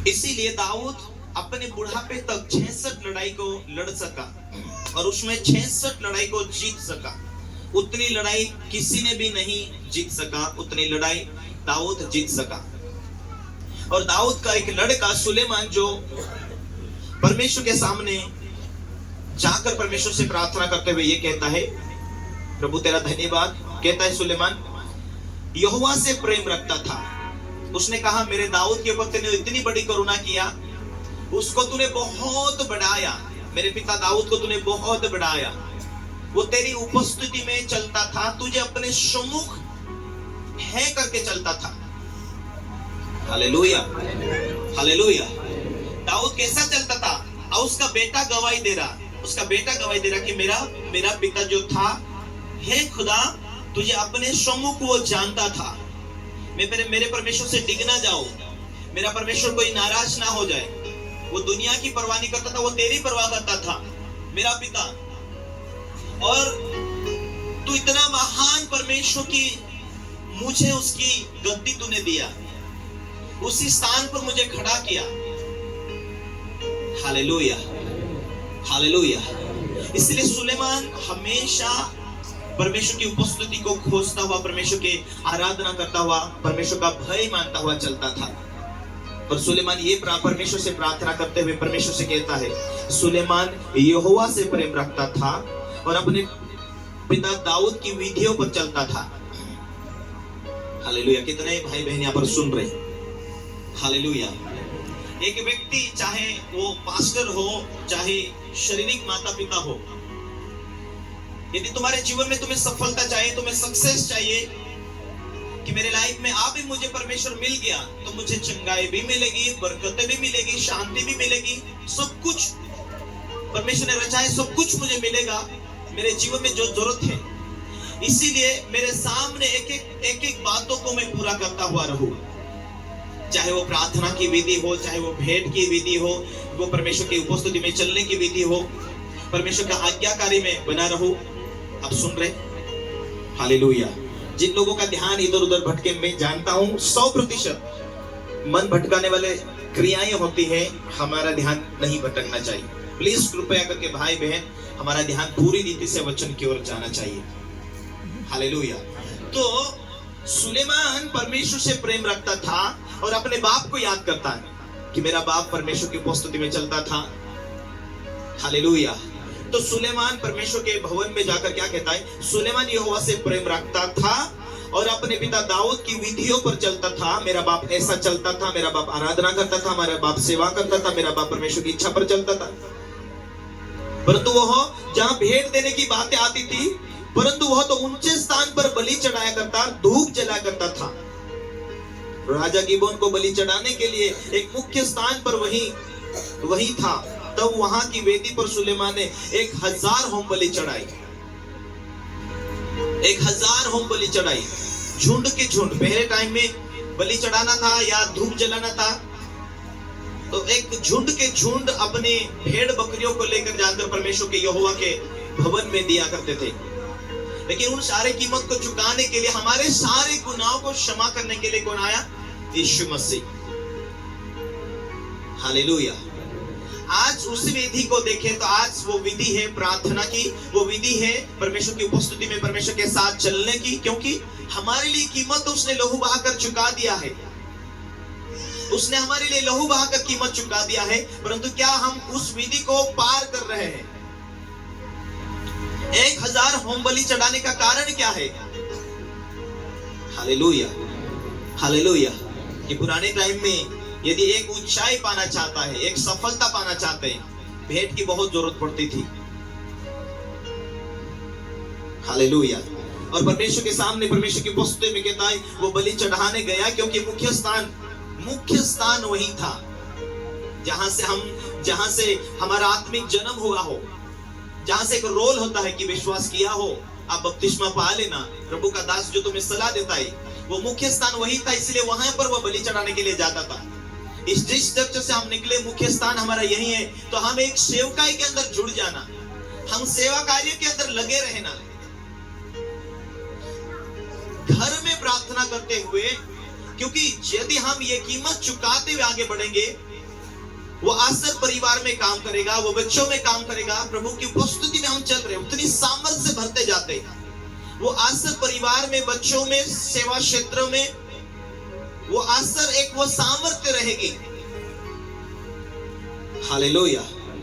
इसीलिए दाऊद अपने बुढ़ापे तक 66 लड़ाई को लड़ सका और उसमें 66 लड़ाई को जीत सका। उतनी लड़ाई किसी ने भी नहीं जीत सका, उतनी लड़ाई दाऊद जीत सका। और दाऊद का एक लड़का सुलेमान जो परमेश्वर के सामने जाकर परमेश्वर से प्रार्थना करते हुए ये कहता है, प्रभु तेरा धन्यवाद। कहता है सुलेमान यहोवा से प्रेम रखता था। उसने कहा मेरे दाऊद के ऊपर तूने इतनी बड़ी करुणा किया, उसको तूने बहुत बढ़ाया, मेरे पिता दाऊद को तूने बहुत बढ़ाया। वो तेरी उपस्थिति में चलता था, तुझे अपने सम्मुख है करके चलता था। Hallelujah, hallelujah. दाऊद कैसा चलता था? और उसका बेटा गवाही दे रहा, उसका बेटा गवाही दे रहा कि मेरा पिता जो था, हे खुदा तुझे अपने सम्मुख वो जानता था। मैं मेरे परमेश्वर से डिग ना जाऊं, मेरा परमेश्वर कोई नाराज ना हो जाए। वो दुनिया की परवाह नहीं करता था, वो तेरी परवाह करता था मेरा पिता। और तू इतना महान परमेश्वर की, मुझे उसकी गद्दी तूने दिया, उसी स्थान पर मुझे खड़ा किया। Hallelujah, hallelujah. इसलिए सुलेमान हमेशा परमेश्वर की उपस्थिति को खोजता हुआ, परमेश्वर की आराधना करता हुआ, परमेश्वर का भय मानता हुआ चलता था। और सुलेमान ये परमेश्वर से प्रार्थना करते हुए परमेश्वर से कहता है, सुलेमान यहोवा से प्रेम रखता था और अपने पिता दाऊद की विधियों पर चलता था। हालेलुया। कितने भाई बहन यहाँ पर सुन रहे? हालेलुया। एक व्यक्ति चाहे वो पास्टर हो, चाहे शारीरिक माता पिता हो, यदि तुम्हारे जीवन में तुम्हें सफलता चाहिए, तुम्हें सक्सेस चाहिए कि मेरे लाइफ में आप ही मुझे परमेश्वर मिल गया, तो मुझे चंगाई भी मिलेगी, बरकतें भी मिलेगी, शांति भी मिलेगी, सब कुछ परमेश्वर ने रचा है, सब कुछ मुझे मिलेगा मेरे जीवन में जो जरूरत है। इसीलिए मेरे सामने एक एक बातों को मैं पूरा करता हुआ रहूं, चाहे वो प्रार्थना की विधि हो, चाहे वो भेंट की विधि हो, वो परमेश्वर की उपस्थिति में चलने की विधि हो, परमेश्वर का आज्ञाकारी में बना रहूं। आप सुन रहे? हालेलुया। जिन लोगों का ध्यान इधर उधर भटके, मैं जानता हूं 100% मन भटकाने वाले क्रियाएं होती है, हमारा ध्यान नहीं भटकना चाहिए। प्लीज कृपया करके भाई बहन, हमारा ध्यान पूरी रीति से वचन की ओर जाना चाहिए। हालेलुया। तो सुलेमान परमेश्वर से प्रेम रखता था और अपने बाप को याद करता है कि मेरा बाप परमेश्वर की उपस्थिति में चलता था। हालेलुया। तो सुलेमान परमेश्वर के भवन में जाकर क्या कहता है? सुलेमान यहोवा से प्रेम रखता था और अपने पिता दाऊद की विधियों पर चलता था। मेरा बाप ऐसा चलता था, मेरा बाप आराधना करता था, मेरा बाप सेवा करता था, मेरा बाप परमेश्वर की इच्छा पर चलता था। परंतु वह जहां भेंट देने की बातें आती थी, परंतु वह तो ऊंचे स्थान पर बलि चढ़ाया करता, धूप जला करता था। राजा गिबोन को बलि चढ़ाने के लिए एक मुख्य स्थान पर वही था। तब वहां की वेदी पर सुलेमान ने 1000 होम बलि चढ़ाई, 1000 होम बलि चढ़ाई, झुंड के झुंड। पहले टाइम में बलि चढ़ाना था या धूप जलाना था, तो एक झुंड के झुंड अपने भेड़ बकरियों को लेकर जाकर परमेश्वर के यहोवा के भवन में दिया करते थे। लेकिन उन सारे कीमत को चुकाने के लिए, हमारे सारे गुनाहों को क्षमा करने के लिए कौन आया? यीशु मसीह। हालेलुया। आज उस विधि को देखें तो आज वो विधि है प्रार्थना की, वो विधि है परमेश्वर की उपस्थिति में परमेश्वर के साथ चलने की, क्योंकि हमारे लिए कीमत उसने लहू बहाकर चुका दिया है। उसने हमारे लिए लहू बहाकर कीमत चुका दिया है। परंतु क्या हम उस विधि को पार कर रहे हैं? 1000 होम बलि चढ़ाने का कारण क्या है? Hallelujah, hallelujah. कि पुराने टाइम में यदि एक ऊंचाई पाना चाहता है, एक सफलता पाना चाहते हैं, भेंट की बहुत जरूरत पड़ती थी। हालेलुया। और परमेश्वर के सामने, परमेश्वर की उपस्थिति में कहता है वो बलि चढ़ाने गया, क्योंकि मुख्य स्थान वही था जहां से हमारा आत्मिक जन्म हुआ हो, जहां से एक रोल होता है कि विश्वास किया हो, आप बपतिस्मा पा लेना, प्रभु का दास जो तुम्हें सलाह देता है, वो मुख्य स्थान वही था। इसलिए वहां पर वो बलि चढ़ाने के लिए जाता था। इस चर्च से हम निकले, मुख्य स्थान हमारा यही है, तो हम एक सेवकाई के अंदर जुड़ जाना, हम सेवा कार्य के अंदर लगे रहना, घर में प्रार्थना करते हुए, क्योंकि यदि हम ये कीमत चुकाते हुए आगे बढ़ेंगे वो आसर परिवार में काम करेगा, वो बच्चों में काम करेगा। प्रभु की उपस्थिति में हम चल रहे हैं, उतनी सामर्थ्य से भरते जाते हैं। वो आसर परिवार में, बच्चों में, सेवा क्षेत्र में वो आसर एक वो सामर्थ्य रहेगी। हालेलुया।